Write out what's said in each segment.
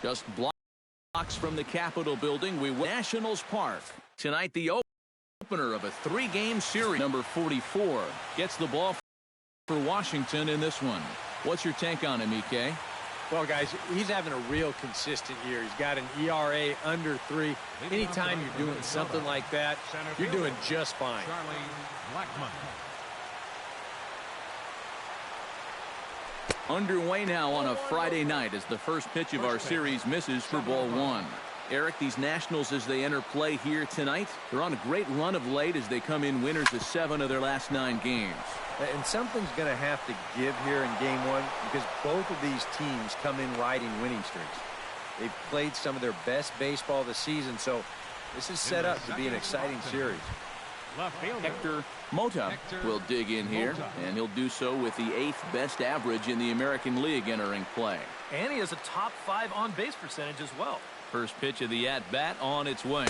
Just blocks from the Capitol building. We win Nationals Park. Tonight, the opener of a 3-game series. Number 44 gets the ball for Washington in this one. What's your take on him, EK? Well, guys, he's having a real consistent year. He's got an ERA under 3. Anytime you're doing something like that, you're doing just fine. Charlie Blackmon. Underway now on a Friday night as the first pitch of our series misses for ball 1. Eric, these Nationals, as they enter play here tonight, they're on a great run of late as they come in winners of 7 of their last 9 games. And something's going to have to give here in game 1 because both of these teams come in riding winning streaks. They've played some of their best baseball this season, so this is set up to be an exciting series. Hector Mota will dig in here, and he'll do so with the 8th best average in the American League entering play. And he has a top 5 on-base percentage as well. First pitch of the at-bat on its way.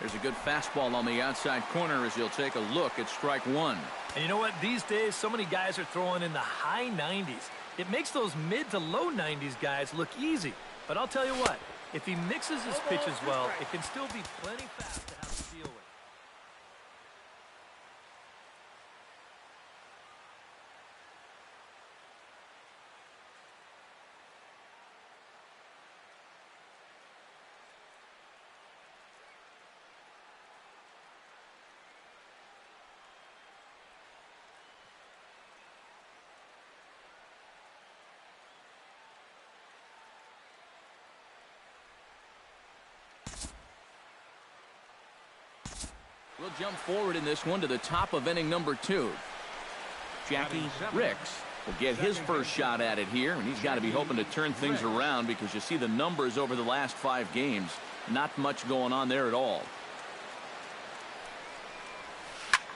There's a good fastball on the outside corner as he'll take a look at strike 1. And you know what? These days, so many guys are throwing in the high 90s. It makes those mid to low 90s guys look easy. But I'll tell you what, if he mixes his pitches well, it can still be plenty fast to have to deal with. We'll jump forward in this one to the top of inning number 2. Jackie Ricks will get his first shot at it here, and he's got to be hoping to turn things around because you see the numbers over the last 5 games. Not much going on there at all.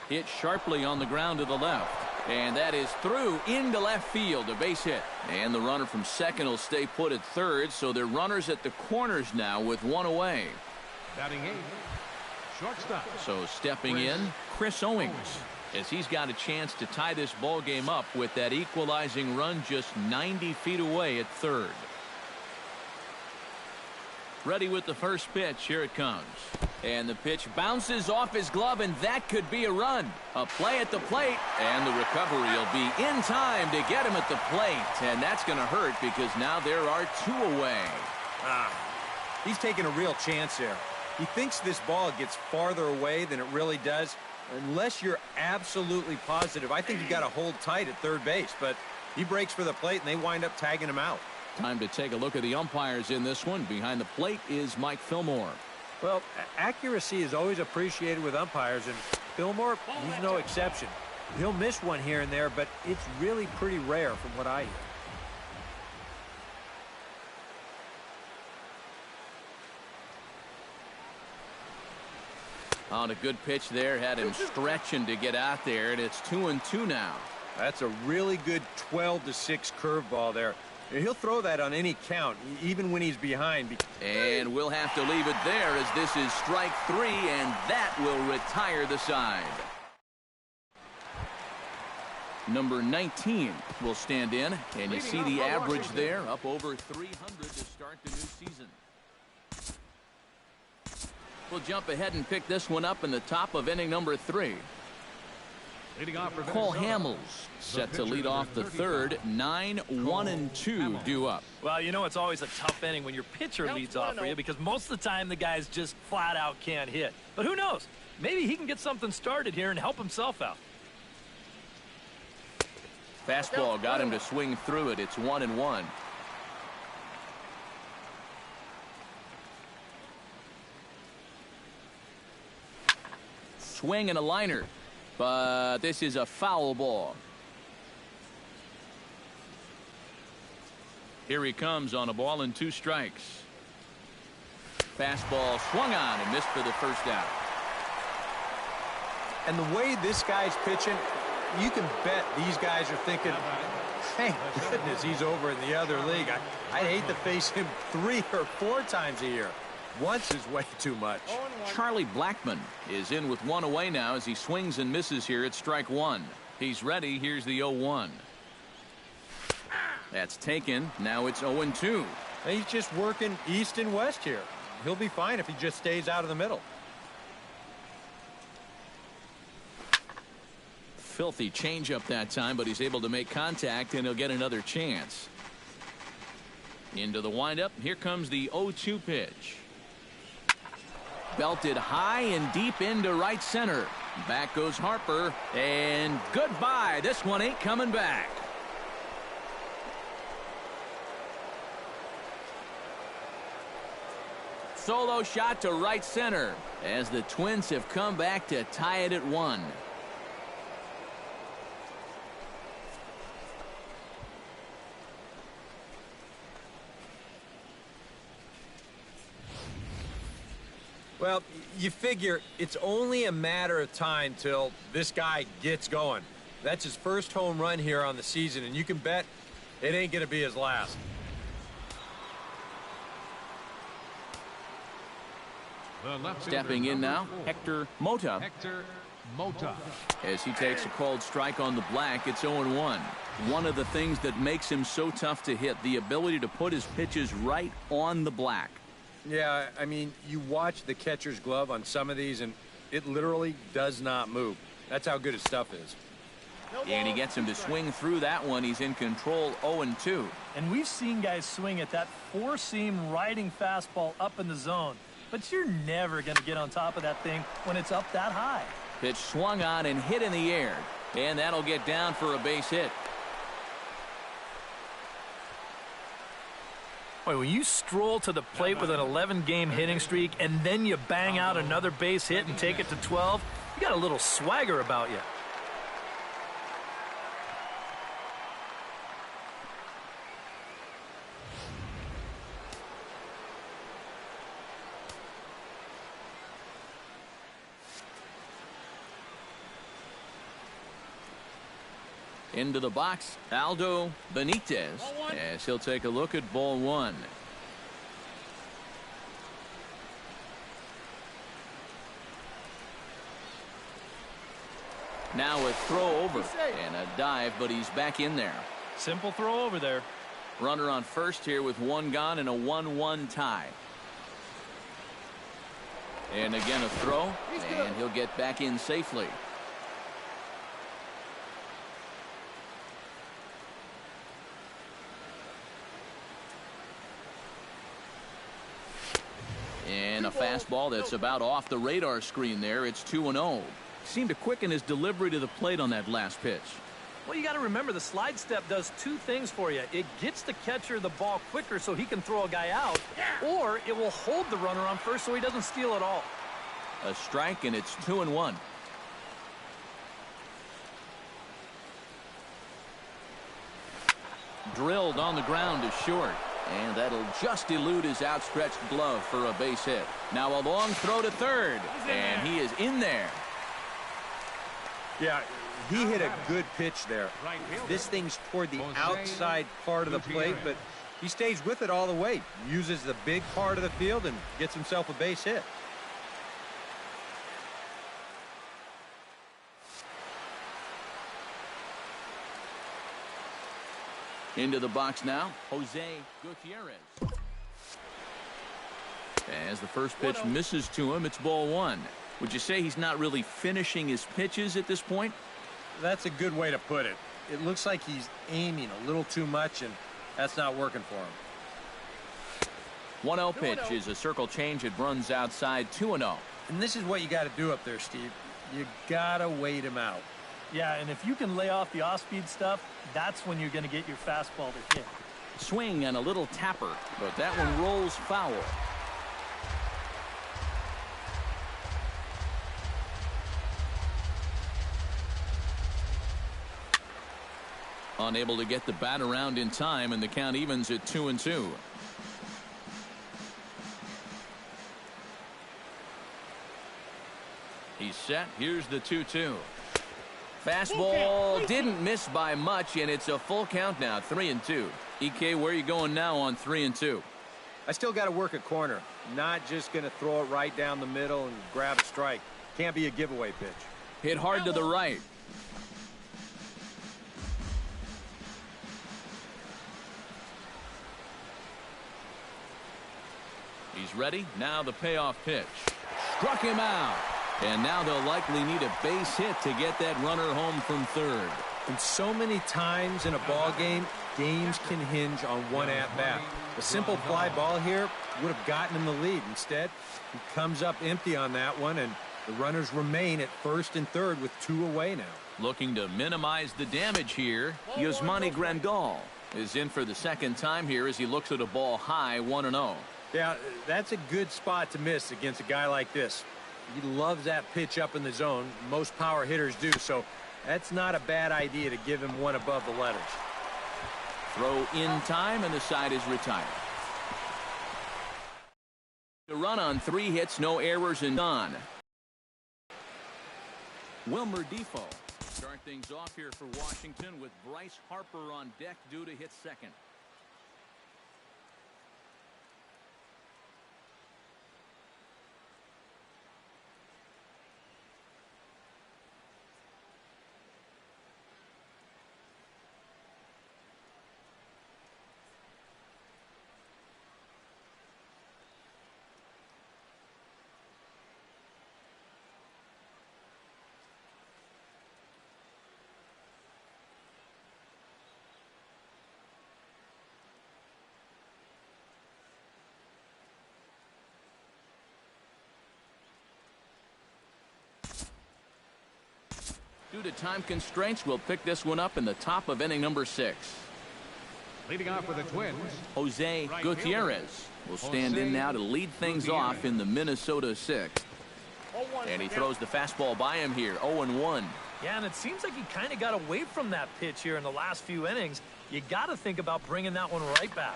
Hit sharply on the ground to the left. And that is through into left field, a base hit. And the runner from second will stay put at third, so they're runners at the corners now with 1 away. Batting 8. Shortstop. So stepping in, Chris Owings, as he's got a chance to tie this ball game up with that equalizing run just 90 feet away at third. Ready with the first pitch. Here it comes. And the pitch bounces off his glove, and that could be a run. A play at the plate, and the recovery will be in time to get him at the plate. And that's going to hurt because now there are 2 away. He's taking a real chance here. He thinks this ball gets farther away than it really does. Unless you're absolutely positive, I think you got to hold tight at third base. But he breaks for the plate, and they wind up tagging him out. Time to take a look at the umpires in this one. Behind the plate is Mike Fillmore. Well, accuracy is always appreciated with umpires, and Fillmore, he's no exception. He'll miss one here and there, but it's really pretty rare from what I hear. On a good pitch there, had him stretching to get out there, and it's 2-2 now. That's a really good 12-6 curveball there. He'll throw that on any count, even when he's behind. And we'll have to leave it there as this is strike 3, and that will retire the side. Number 19 will stand in, and you see the average there, up over 300 to start the new season. We'll jump ahead and pick this one up in the top of inning number 3. Cole Hamels set to lead off the third. 9-1-2 due up. Well, you know it's always a tough inning when your pitcher leads off for you because most of the time the guys just flat out can't hit. But who knows? Maybe he can get something started here and help himself out. Fastball got him to swing through it. It's 1-1. Swing and a liner, but this is a foul ball. Here he comes on a ball and 2 strikes. Fastball swung on and missed for the first out. And the way this guy's pitching, you can bet these guys are thinking, thank goodness he's over in the other league. I'd hate to face him 3 or 4 times a year. Once is way too much. Charlie Blackmon is in with 1 away now as he swings and misses here at strike 1. He's ready. Here's the 0-1. That's taken. Now it's 0-2. He's just working east and west here. He'll be fine if he just stays out of the middle. Filthy changeup that time, but he's able to make contact, and he'll get another chance. Into the windup. Here comes the 0-2 pitch. Belted high and deep into right center. Back goes Harper, and goodbye. This one ain't coming back. Solo shot to right center as the Twins have come back to tie it at 1. Well, you figure it's only a matter of time till this guy gets going. That's his first home run here on the season, and you can bet it ain't going to be his last. Stepping in now, Hector Mota. Hector Mota. As he takes a cold strike on the black, it's 0-1. One of the things that makes him so tough to hit, the ability to put his pitches right on the black. Yeah, I mean, you watch the catcher's glove on some of these, and it literally does not move. That's how good his stuff is. And he gets him to swing through that one. He's in control, 0-2. And we've seen guys swing at that four-seam riding fastball up in the zone. But you're never going to get on top of that thing when it's up that high. Pitch swung on and hit in the air. And that'll get down for a base hit. Boy, when you stroll to the plate with an 11-game hitting streak and then you bang out another base hit and take it to 12, you got a little swagger about you. Into the box, Aldo Benitez, as he'll take a look at ball 1. Now a throw over and a dive, but he's back in there. Simple throw over there. Runner on first here with 1 gone and a 1-1 tie. And again a throw, and he'll get back in safely. And a fastball that's about off the radar screen there. It's 2-0. Seemed to quicken his delivery to the plate on that last pitch. Well, you got to remember the slide step does 2 things for you. It gets the catcher the ball quicker so he can throw a guy out, or it will hold the runner on first so he doesn't steal it all. A strike, and it's 2-1. Drilled on the ground to short. And that'll just elude his outstretched glove for a base hit. Now a long throw to third. And he is in there. Yeah, he hit a good pitch there. This thing's toward the outside part of the plate, but he stays with it all the way. Uses the big part of the field and gets himself a base hit. Into the box now, Jose Gutierrez. As the first pitch misses to him, it's ball 1. Would you say he's not really finishing his pitches at this point? That's a good way to put it. It looks like he's aiming a little too much, and that's not working for him. 1-0 pitch is a circle change. It runs outside, 2-0. And this is what you got to do up there, Steve. You got to wait him out. Yeah, and if you can lay off the off-speed stuff, that's when you're going to get your fastball to hit. Swing and a little tapper, but that one rolls foul. Unable to get the bat around in time, and the count evens at 2-2. He's set. Here's the 2-2. Fastball didn't miss by much, and it's a full count now, 3-2. EK, where are you going now on 3-2? I still got to work a corner. Not just going to throw it right down the middle and grab a strike. Can't be a giveaway pitch. Hit hard to the right. He's ready. Now the payoff pitch. Struck him out. And now they'll likely need a base hit to get that runner home from third. And so many times in a ball game, games can hinge on one at-bat. A simple fly ball here would have gotten him the lead. Instead, he comes up empty on that one, and the runners remain at first and third with 2 away now. Looking to minimize the damage here, Yasmani Grandal is in for the second time here as he looks at a ball high 1-0. Yeah, that's a good spot to miss against a guy like this. He loves that pitch up in the zone. Most power hitters do, so that's not a bad idea to give him one above the letters. Throw in time, and the side is retired. The run on 3 hits, no errors, and none. Wilmer Defoe start things off here for Washington with Bryce Harper on deck due to hit second. Due to time constraints, we'll pick this one up in the top of inning number 6. Leading off for the Twins, Jose Gutierrez will stand in now to lead things off in the Minnesota 6th. And he throws the fastball by him here, 0-1. Yeah, and it seems like he kind of got away from that pitch here in the last few innings. You got to think about bringing that one right back.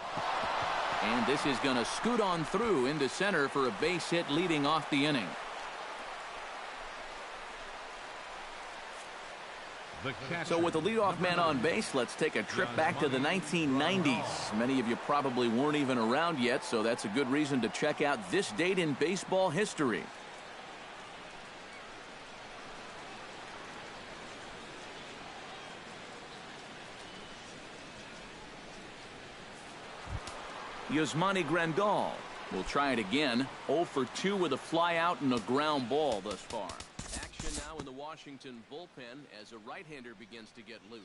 And this is going to scoot on through into center for a base hit leading off the inning. So with the leadoff man on base, let's take a trip back to the 1990s. Many of you probably weren't even around yet, so that's a good reason to check out this date in baseball history. Yasmani Grandal will try it again. 0 for 2 with a fly out and a ground ball thus far. Action now in the Washington bullpen as a right-hander begins to get loose.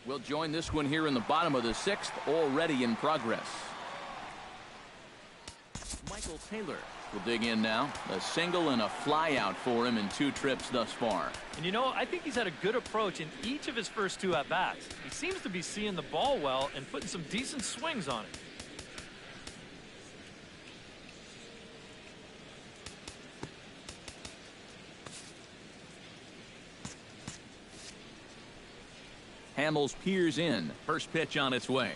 We'll join this one here in the bottom of the 6th, already in progress. Michael Taylor will dig in now. A single and a fly out for him in 2 trips thus far. And you know, I think he's had a good approach in each of his first 2 at-bats. He seems to be seeing the ball well and putting some decent swings on it. Hamels peers in. First pitch on its way.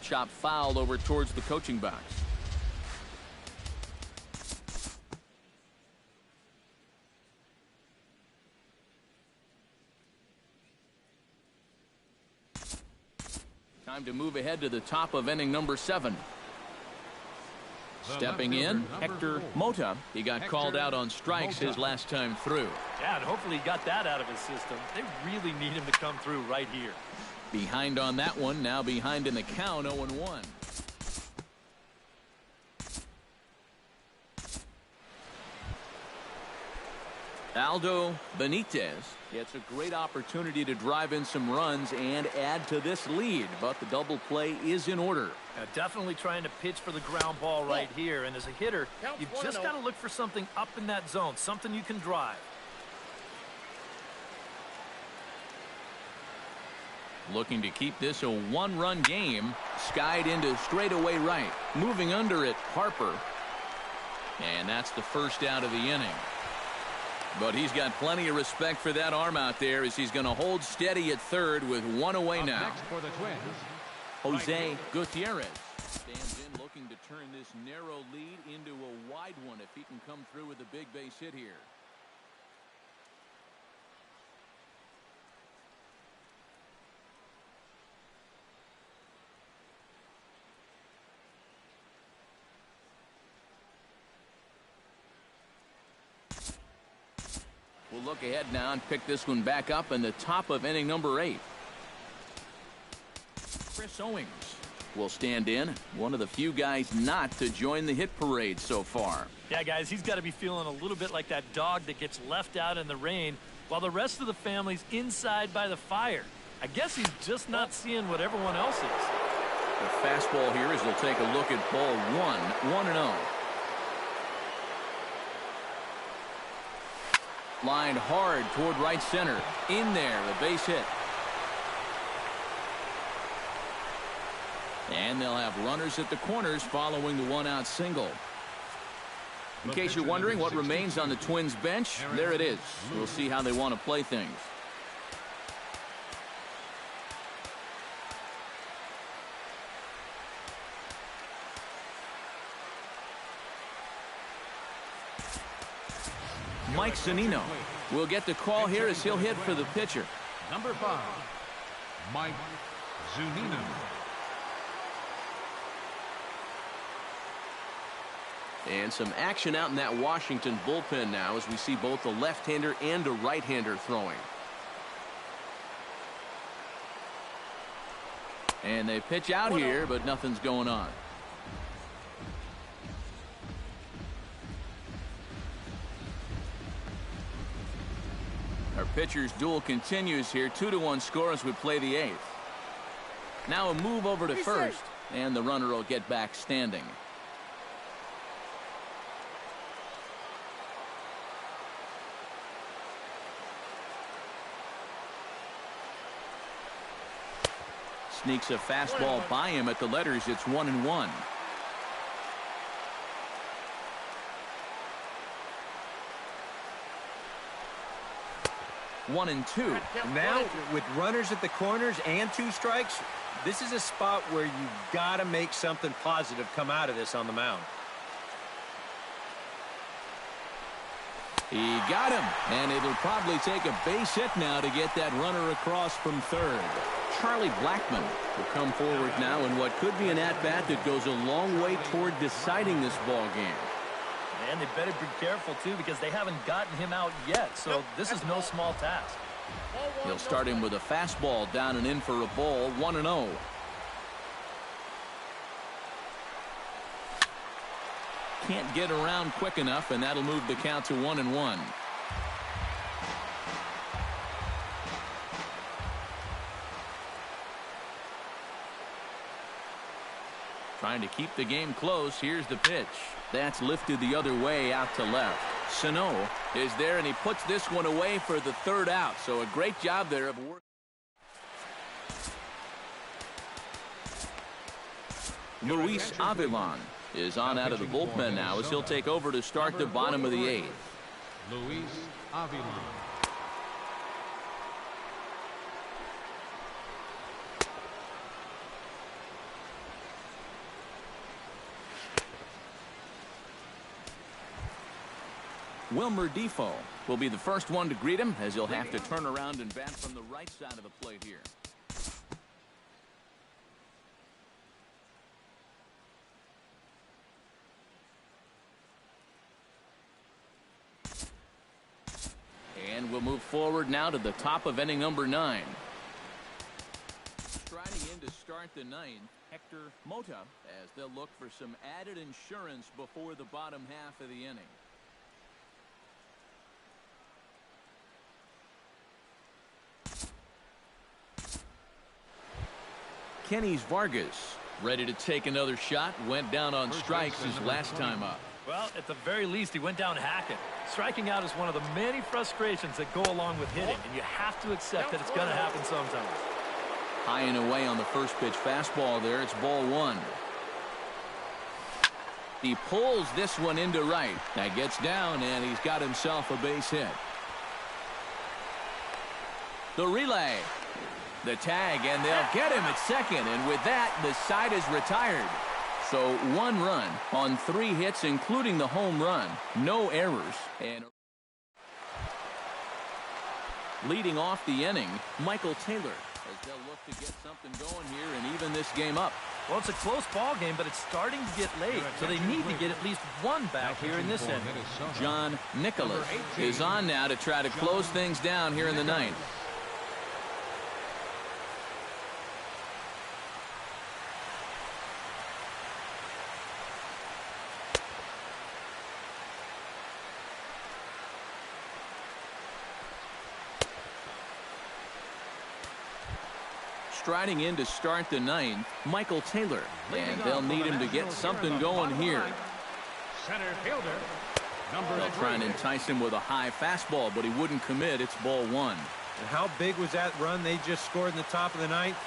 Chop fouled over towards the coaching box. Time to move ahead to the top of inning number 7. Stepping in, Hector Mota. He got called out on strikes his last time through. Yeah, and hopefully he got that out of his system. They really need him to come through right here. Behind on that one, now behind in the count, 0-1. Aldo Benitez gets a great opportunity to drive in some runs and add to this lead, but the double play is in order. Definitely trying to pitch for the ground ball right here, and as a hitter, you've just got to look for something up in that zone, something you can drive. Looking to keep this a 1-run game. Skied into straightaway right. Moving under it, Harper. And that's the first out of the inning. But he's got plenty of respect for that arm out there as he's going to hold steady at third with 1 away now. next for the Twins, Jose Gutierrez stands in looking to turn this narrow lead into a wide one if he can come through with a big base hit here. look ahead now and pick this one back up in the top of inning number 8. Chris Owings will stand in, one of the few guys not to join the hit parade so far. Yeah, guys, he's got to be feeling a little bit like that dog that gets left out in the rain while the rest of the family's inside by the fire. I guess he's just not seeing what everyone else is. The fastball here as he'll take a look at ball 1-0. Lined hard toward right center. In there, a base hit. And they'll have runners at the corners following the one-out single. In case you're wondering what remains on the Twins bench, there it is. We'll see how they want to play things. Mike Zunino will get the call here as he'll hit for the pitcher. Number 5, Mike Zunino. And some action out in that Washington bullpen now as we see both a left-hander and a right-hander throwing. And they pitch out here, but nothing's going on. Our pitcher's duel continues here. 2-1 score as we play the 8th. Now a move over to first, and the runner will get back standing. Sneaks a fastball by him at the letters. It's 1-1. One and two. Now, with runners at the corners and 2 strikes, this is a spot where you got to make something positive come out of this on the mound. He got him, and it'll probably take a base hit now to get that runner across from third. Charlie Blackmon will come forward now in what could be an at-bat that goes a long way toward deciding this ball game. And they better be careful, too, because they haven't gotten him out yet, so this is no small task. He'll start him with a fastball down and in for a ball, 1-0. Can't get around quick enough, and that'll move the count to 1-1. Trying to keep the game close. Here's the pitch. That's lifted the other way out to left. Sano is there, and he puts this one away for the 3rd out. So a great job there of work. Luis Avilan is on out of the bullpen now as he'll take over to start the bottom of the 8th. Luis Avilan. Wilmer Defoe will be the first one to greet him as he'll have to turn around and bat from the right side of the plate here. And we'll move forward now to the top of inning number 9. Striding in to start the 9th, Hector Mota, as they'll look for some added insurance before the bottom half of the inning. Kenys Vargas ready to take another shot. Went down on strikes his last time up. Well, at the very least, he went down hacking. Striking out is one of the many frustrations that go along with hitting, and you have to accept that it's going to happen sometimes. High and away on the first pitch fastball there. It's ball 1. He pulls this one into right. That gets down, and he's got himself a base hit. The relay. The tag, and they'll get him at second, and with that, the side is retired. So 1 run on 3 hits, including the home run. No errors. And leading off the inning, Michael Taylor as they'll look to get something going here and even this game up. Well, it's a close ball game, but it's starting to get late, so they need to get at least one back here in this inning. John Nicholas is on now to try to close things down here in the ninth. Striding in to start the ninth, Michael Taylor. And they'll need him to get something going here. Center fielder, They'll try and entice him with a high fastball, but he wouldn't commit. It's ball one. And how big was that run they just scored in the top of the ninth?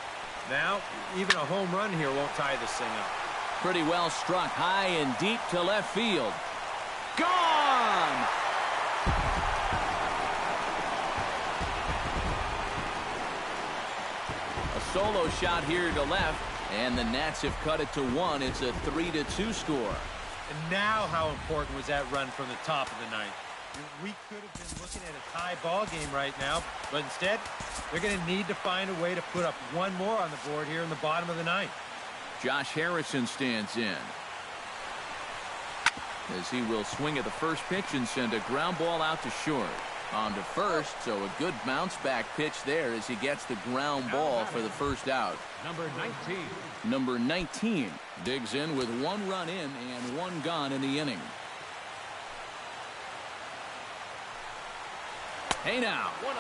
Now, even a home run here won't tie this thing up. Pretty well struck high and deep to left field. Gone! Solo shot here to left, and the Nats have cut it to 1. It's a 3-2 score. And now how important was that run from the top of the ninth? We could have been looking at a tie ball game right now, but instead, they're going to need to find a way to put up one more on the board here in the bottom of the ninth. Josh Harrison stands in, as he will swing at the first pitch and send a ground ball out to short. On to first, so a good bounce back pitch there as he gets the ground ball for the first out. number 19. Number 19 digs in with 1 run in and 1 gone in the inning. Hey now. 1-0.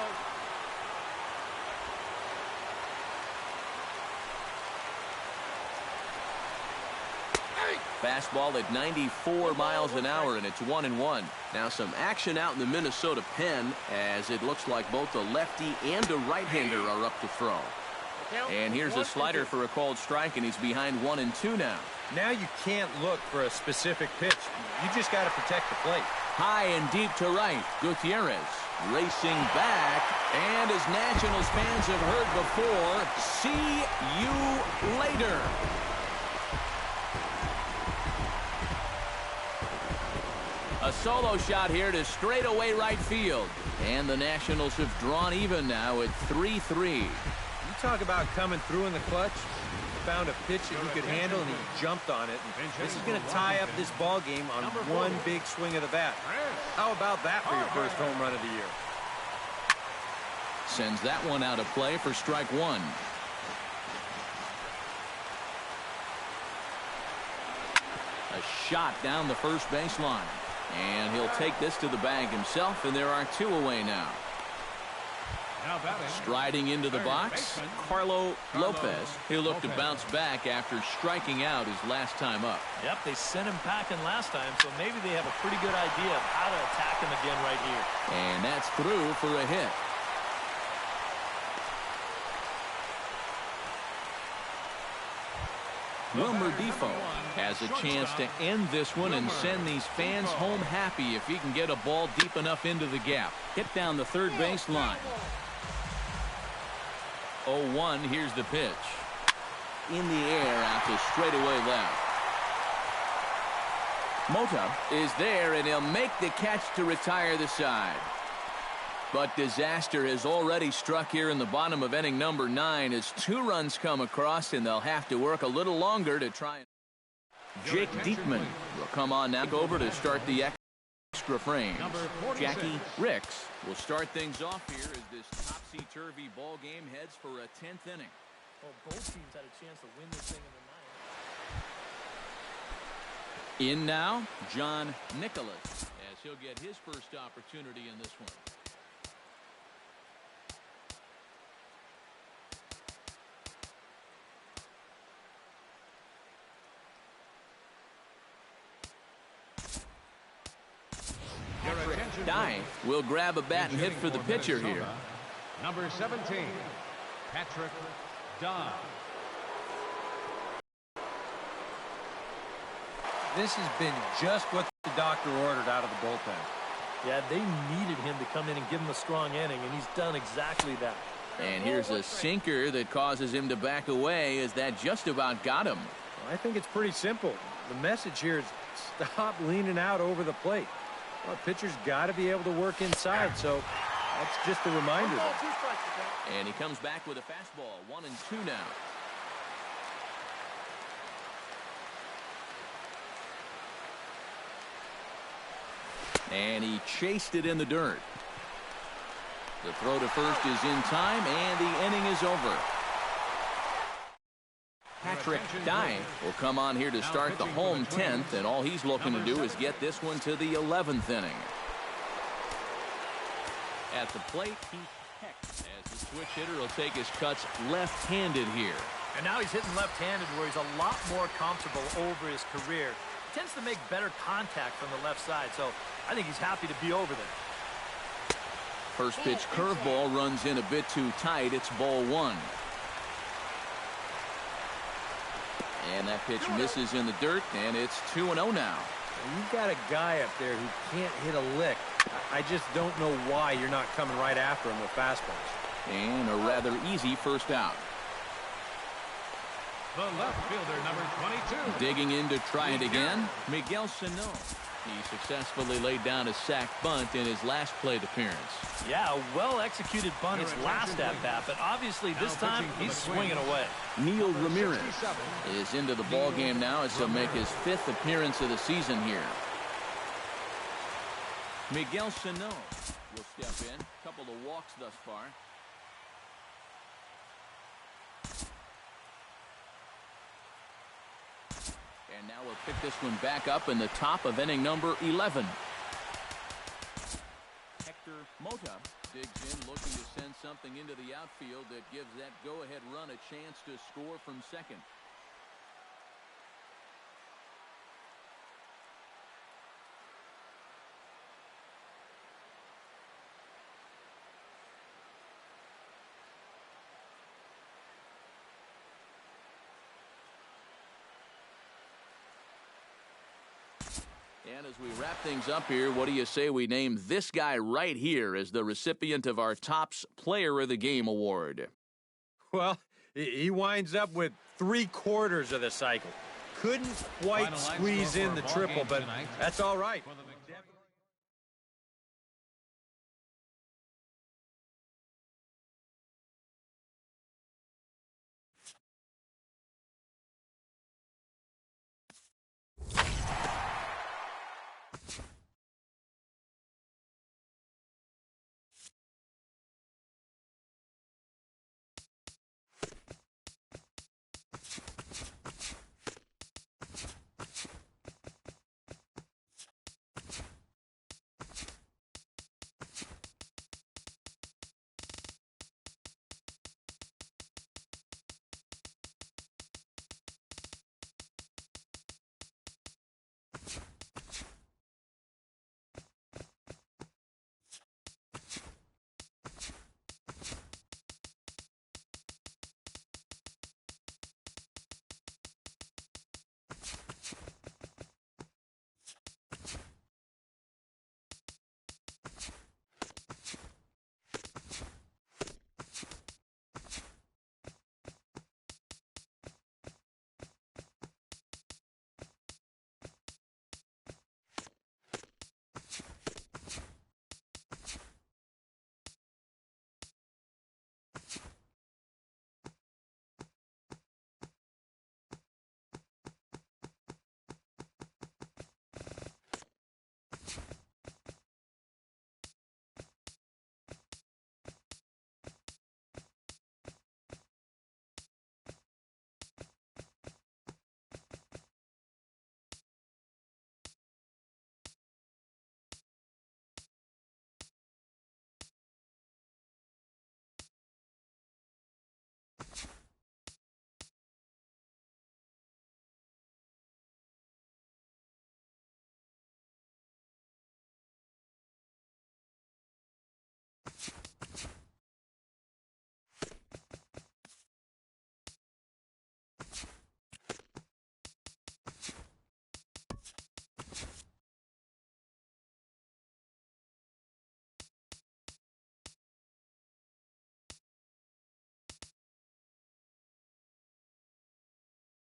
Fastball at 94 miles an hour, and it's 1-1. Now some action out in the Minnesota pen, as it looks like both a lefty and a right-hander are up to throw. And here's a slider for a called strike, and he's behind 1-2 now. Now you can't look for a specific pitch. You just got to protect the plate. High and deep to right. Gutierrez racing back, and as Nationals fans have heard before, see you later. A solo shot here to straightaway right field. And the Nationals have drawn even now at 3-3. You talk about coming through in the clutch. Found a pitch that he could handle, and he jumped on it. And this is going to tie up this ball game on one big swing of the bat. How about that for your first home run of the year? Sends that one out of play for strike 1. A shot down the first baseline. And he'll take this to the bag himself, and there are 2 away now. Striding into the box, Carlo Lopez. He'll look to bounce back after striking out his last time up. Yep, they sent him packing last time, so maybe they have a pretty good idea of how to attack him again right here. And that's through for a hit. Wilmer Difo has a chance to end this one and send these fans home happy if he can get a ball deep enough into the gap. Hit down the third base line. 0-1, here's the pitch. In the air out to straightaway left. Mota is there, and he'll make the catch to retire the side. But disaster has already struck here in the bottom of inning number 9 as 2 runs come across, and they'll have to work a little longer to try. Jake Diekman will come on now over to start the extra frame. Jackie Ricks will start things off here as this topsy-turvy ball game heads for a 10th inning. Well, both teams had a chance to win this thing in the 9th. In now, John Nicholas, as he'll get his first opportunity in this one. Dye will grab a bat and hit for the pitcher here. Number 17, Patrick Dye. This has been just what the doctor ordered out of the bullpen. Yeah, they needed him to come in and give him a strong inning, and he's done exactly that. And here's a sinker that causes him to back away as that just about got him. Well, I think it's pretty simple. The message here is stop leaning out over the plate. Well, pitcher's got to be able to work inside, so That's just a reminder. And he comes back with a fastball. 1-2 now. And he chased it in the dirt. The throw to first is in time, and the inning is over. Patrick Dye will come on here to start the home 10th, and all he's looking to do is get this one to the 11th inning. At the plate, Keith Heck, as the switch hitter will take his cuts left-handed here. And now he's hitting left-handed where he's a lot more comfortable over his career. He tends to make better contact from the left side, so I think he's happy to be over there. First pitch curveball runs in a bit too tight. It's ball one. And that pitch misses in the dirt, and it's 2-0 now. You've got a guy up there who can't hit a lick. I just don't know why you're not coming right after him with fastballs. And a rather easy first out. The left fielder, number 22. Digging in to try it again, Miguel Sano. He successfully laid down a sac bunt in his last plate appearance. Yeah, a well-executed bunt his last at-bat, but obviously this time he's swinging away. Neil Ramirez is into the ballgame now as he'll make his 5th appearance of the season here. Miguel Sano will step in. A couple of walks thus far. And now we'll pick this one back up in the top of inning number 11. Hector Mota digs in, looking to send something into the outfield that gives that go-ahead run a chance to score from second. And as we wrap things up here, what do you say we name this guy right here as the recipient of our Topps Player of the Game award? Well, he winds up with 3/4 of the cycle. Couldn't quite squeeze in the triple, but that's all right.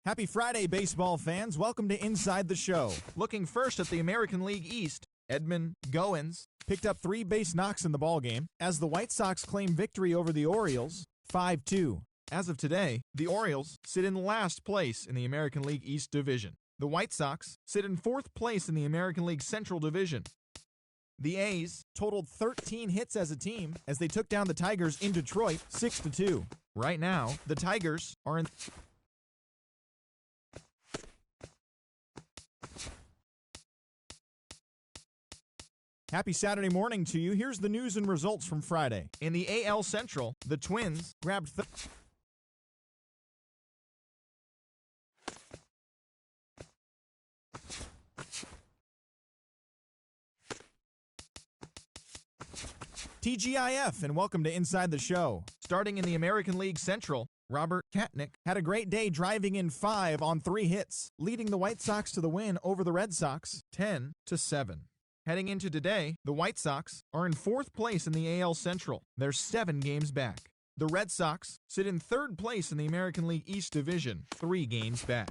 Happy Friday, baseball fans. Welcome to Inside the Show. Looking first at the American League East, Edmund Goins picked up 3 base knocks in the ballgame as the White Sox claim victory over the Orioles 5-2. As of today, the Orioles sit in last place in the American League East Division. The White Sox sit in 4th place in the American League Central Division. The A's totaled 13 hits as a team as they took down the Tigers in Detroit 6-2. Right now, the Tigers are in... Happy Saturday morning to you. Here's the news and results from Friday. In the AL Central, the Twins grabbed... TGIF, and welcome to Inside the Show. Starting in the American League Central, Robert Katnick had a great day driving in 5 on 3 hits, leading the White Sox to the win over the Red Sox 10-7. Heading into today, the White Sox are in 4th place in the AL Central. They're 7 games back. The Red Sox sit in 3rd place in the American League East Division, 3 games back.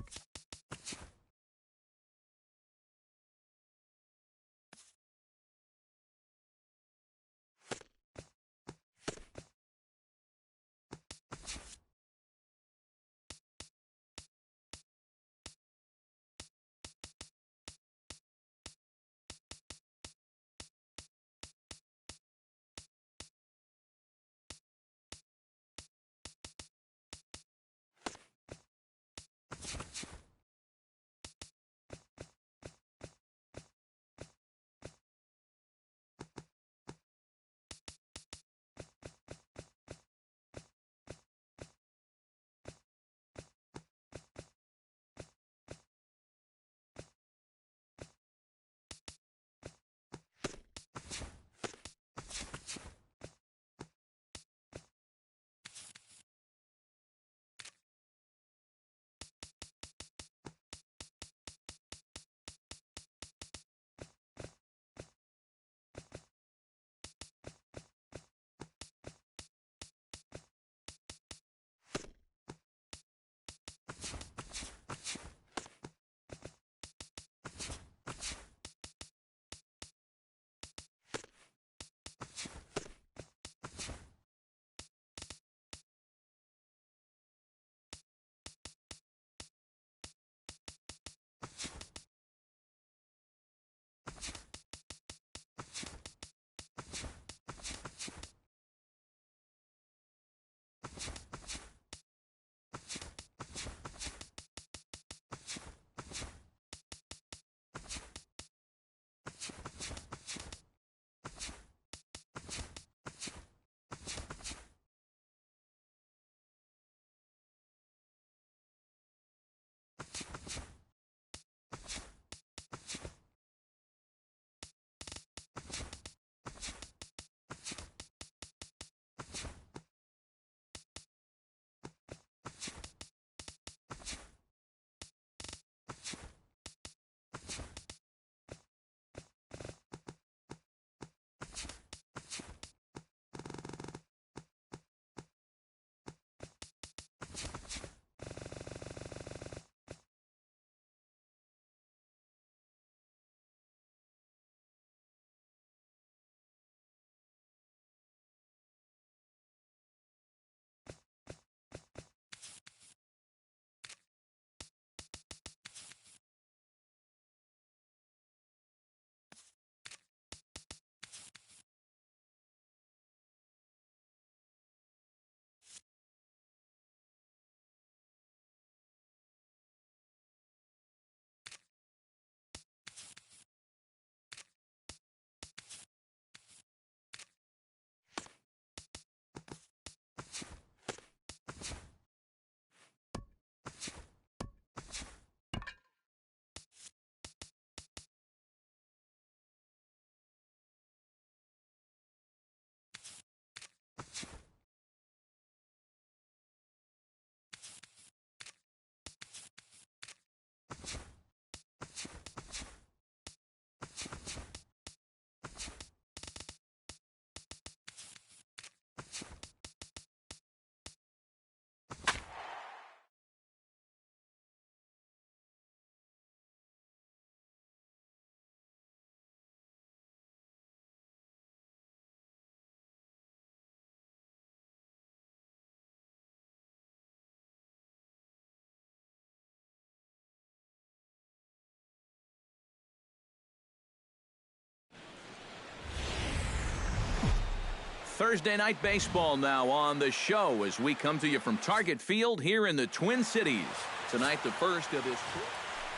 Thursday Night Baseball now on the show as we come to you from Target Field here in the Twin Cities. Tonight, the first of his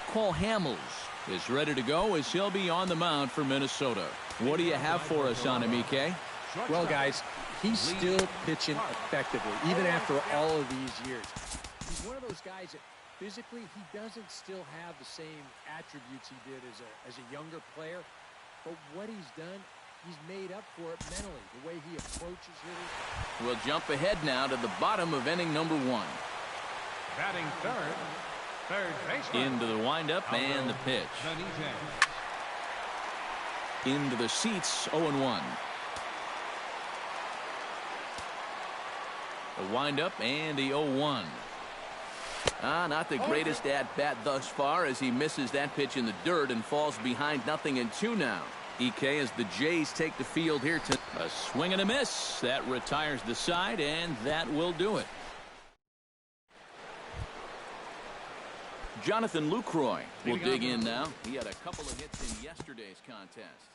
Cole Hamels is ready to go as he'll be on the mound for Minnesota. What do you have for us on him, EK? Well, guys, he's still pitching effectively, even after all of these years. He's one of those guys that physically he doesn't still have the same attributes he did as a younger player. But what he's done, he's made up for it mentally, the way he approaches hitters. We'll jump ahead now to the bottom of inning number 1. Batting third baseman. Into the windup and the pitch. Into the seats, 0-1. The windup and the 0-1. Not the greatest at-bat thus far as he misses that pitch in the dirt and falls behind 0-2 now. EK as the Jays take the field here to a swing and a miss. That retires the side, and that will do it. Jonathan Lucroy will dig in now. He had a couple of hits in yesterday's contest.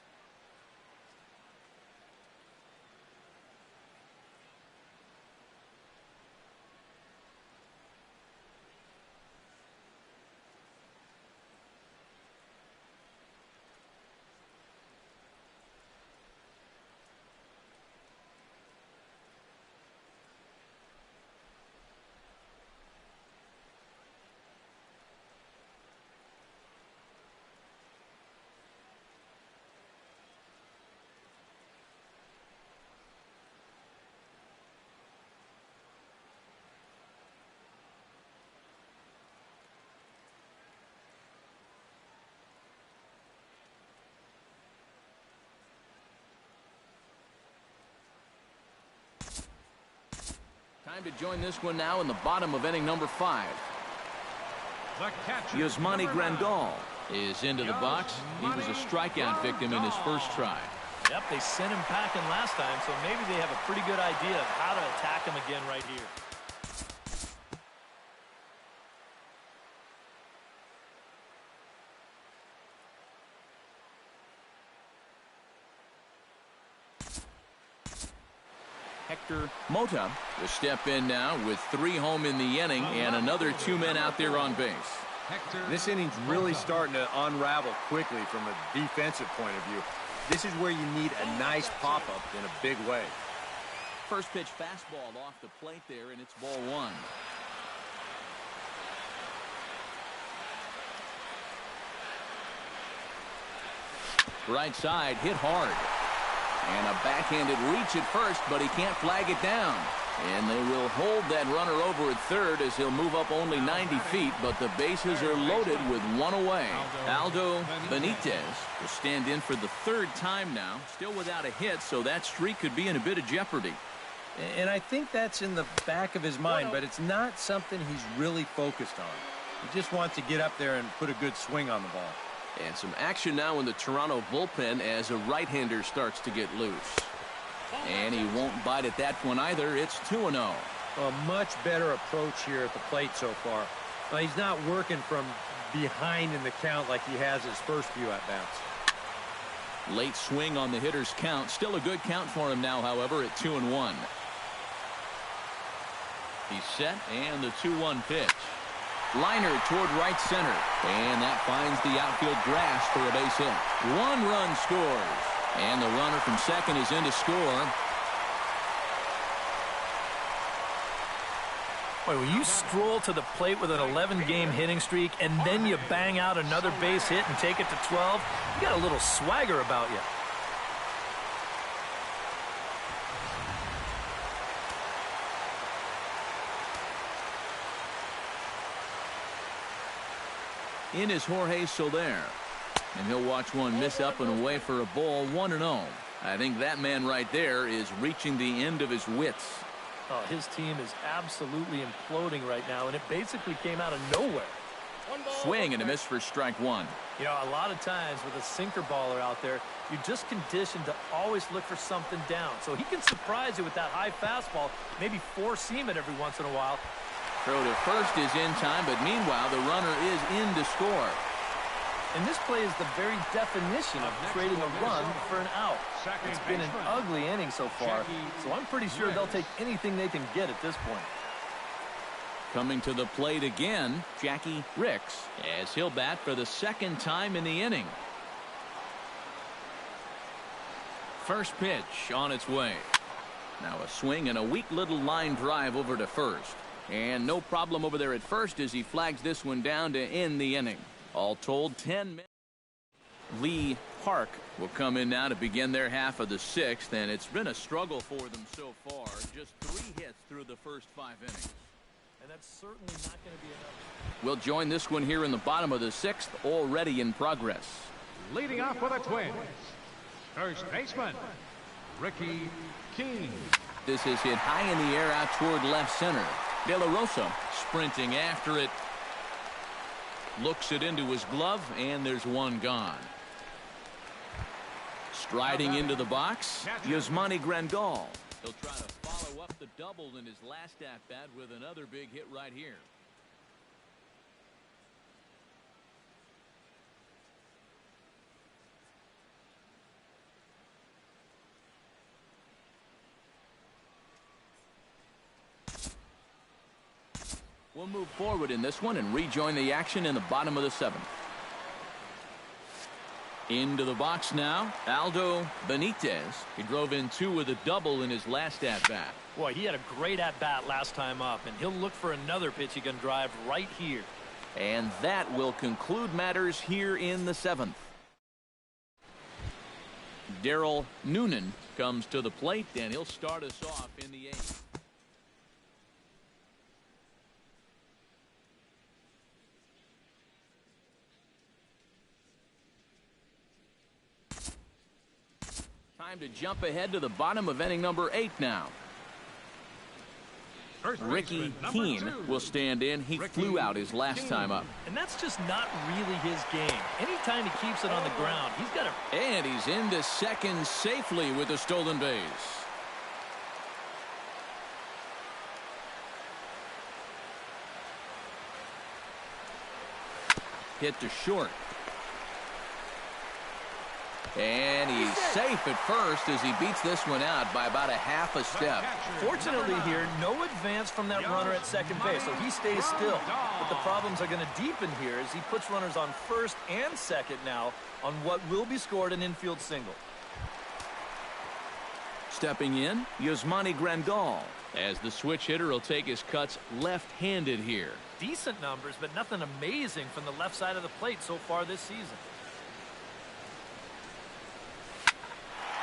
Time to join this one now in the bottom of inning number 5. Yasmani Grandal is into the box. He was a strikeout victim in his first try. Yep, they sent him packing last time, so maybe they have a pretty good idea of how to attack him again right here. Hector Mota will step in now with 3 home in the inning and another 2 men out there on base. This inning's really starting to unravel quickly from a defensive point of view. This is where you need a nice pop-up in a big way. First pitch fastball off the plate there, and it's ball 1. Right side hit hard. And a backhanded reach at first, but he can't flag it down. And they will hold that runner over at third as he'll move up only 90 feet, but the bases are loaded with 1 away. Aldo Benitez will stand in for the 3rd time now, still without a hit, so that streak could be in a bit of jeopardy. And I think that's in the back of his mind, but it's not something he's really focused on. He just wants to get up there and put a good swing on the ball. And some action now in the Toronto bullpen as a right-hander starts to get loose. And he won't bite at that one either. It's 2-0. A much better approach here at the plate so far. Now, he's not working from behind in the count like he has his first few at-bats. Late swing on the hitter's count. Still a good count for him now, however, at 2-1. He's set, and the 2-1 pitch. Liner toward right center, and that finds the outfield grass for a base hit. 1 run scores, and the runner from second is in to score. Boy, when you stroll to the plate with an 11-game hitting streak and then you bang out another base hit and take it to 12, you got a little swagger about you. In is Jorge Soler. And he'll watch one miss up and away for a ball, 1-0. I think that man right there is reaching the end of his wits. Oh, his team is absolutely imploding right now, and it basically came out of nowhere. Swing and a miss for strike 1. You know, a lot of times with a sinker baller out there, you're just conditioned to always look for something down. So he can surprise you with that high fastball, maybe four-seam it every once in a while. Throw to first is in time, but meanwhile the runner is in to score. And this play is the very definition of trading a run for an out. It's been an ugly inning so far, so I'm pretty sure they'll take anything they can get at this point. Coming to the plate again, Jackie Ricks, as he'll bat for the second time in the inning. First pitch on its way. Now a swing and a weak little line drive over to first. And no problem over there at first as he flags this one down to end the inning. All told, 10 minutes. Lee Park will come in now to begin their half of the sixth, and it's been a struggle for them so far. Just 3 hits through the first 5 innings. And that's certainly not going to be enough. We'll join this one here in the bottom of the sixth, already in progress. Leading off for the Twins, first baseman, Ricky King. This is hit high in the air out toward left center. De La Rosa sprinting after it. Looks it into his glove, and there's one gone. Striding into the box, Yasmani Grandal. He'll try to follow up the double in his last at-bat with another big hit right here. We'll move forward in this one and rejoin the action in the bottom of the seventh. Into the box now, Aldo Benitez. He drove in 2 with a double in his last at-bat. Boy, he had a great at-bat last time up, and he'll look for another pitch he can drive right here. And that will conclude matters here in the seventh. Darrell Noonan comes to the plate, and he'll start us off in the eighth. Time to jump ahead to the bottom of inning number 8 now. Ricky Keene will stand in. He flew out his last time up. And that's just not really his game. Anytime he keeps it on the ground, he's got to... And he's into second safely with a stolen base. Hit to short. And he's safe at first as he beats this one out by about a half a step. Fortunately here, no advance from that runner at second base, so he stays still. But the problems are going to deepen here as he puts runners on first and second now on what will be scored an infield single. Stepping in, Yasmani Grandal, as the switch hitter will take his cuts left-handed here. Decent numbers, but nothing amazing from the left side of the plate so far this season.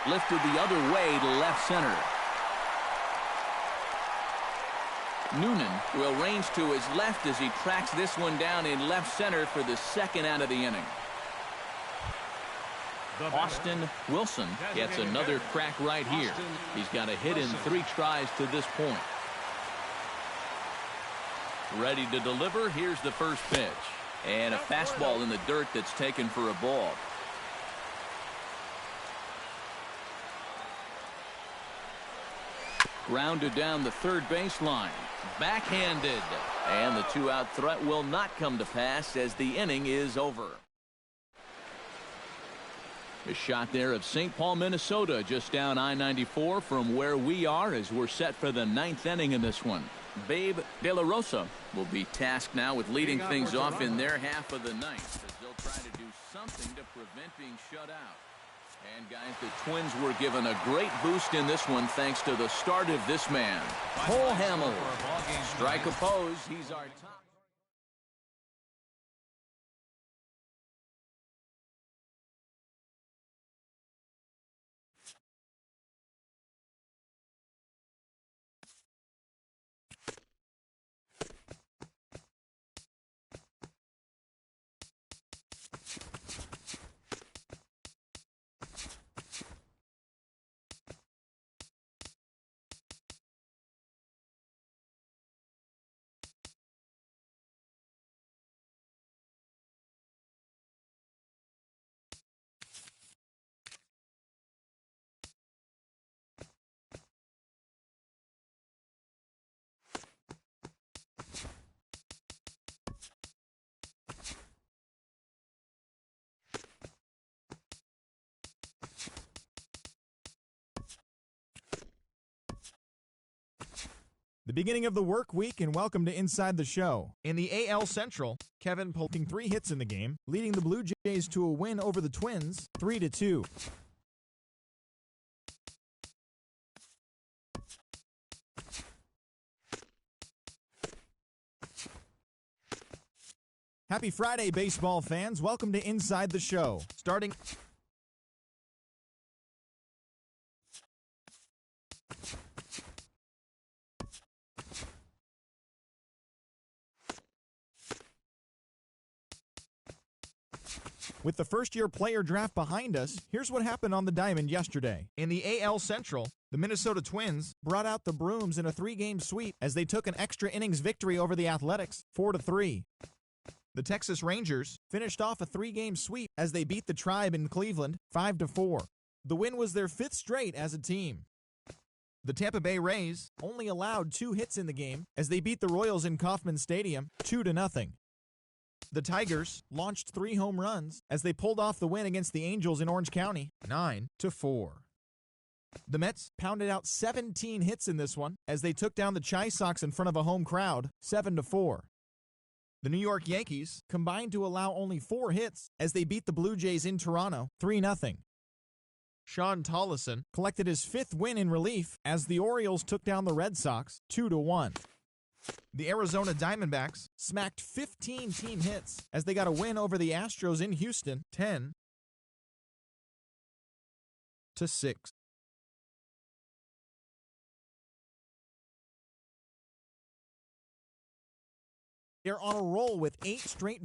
Lifted the other way to left center. Noonan will range to his left as he tracks this one down in left center for the second out of the inning. Austin Wilson gets another crack right here. He's got a hit in 3 tries to this point. Ready to deliver. Here's the first pitch. And a fastball in the dirt that's taken for a ball. Grounded down the third baseline. Backhanded. And the 2-out threat will not come to pass as the inning is over. A shot there of St. Paul, Minnesota, just down I-94 from where we are as we're set for the 9th inning in this one. Babe De La Rosa will be tasked now with leading things off in their half of the ninth as they'll try to do something to prevent being shut out. And guys, the Twins were given a great boost in this one thanks to the start of this man, Cole Hamels. Strike opposed. He's our top. The beginning of the work week, and welcome to Inside the Show. In the AL Central, Kevin Polking 3 hits in the game, leading the Blue Jays to a win over the Twins, 3-2. Happy Friday, baseball fans. Welcome to Inside the Show. Starting... With the first-year player draft behind us, here's what happened on the diamond yesterday. In the AL Central, the Minnesota Twins brought out the brooms in a 3-game sweep as they took an extra innings victory over the Athletics, 4-3. The Texas Rangers finished off a 3-game sweep as they beat the Tribe in Cleveland, 5-4. The win was their 5th straight as a team. The Tampa Bay Rays only allowed 2 hits in the game as they beat the Royals in Kauffman Stadium, 2-0. The Tigers launched 3 home runs as they pulled off the win against the Angels in Orange County, 9-4. The Mets pounded out 17 hits in this one as they took down the Chi Sox in front of a home crowd, 7-4. The New York Yankees combined to allow only 4 hits as they beat the Blue Jays in Toronto, 3-0. Sean Tollison collected his 5th win in relief as the Orioles took down the Red Sox, 2-1. The Arizona Diamondbacks smacked 15 team hits as they got a win over the Astros in Houston, 10-6. They're on a roll with 8 straight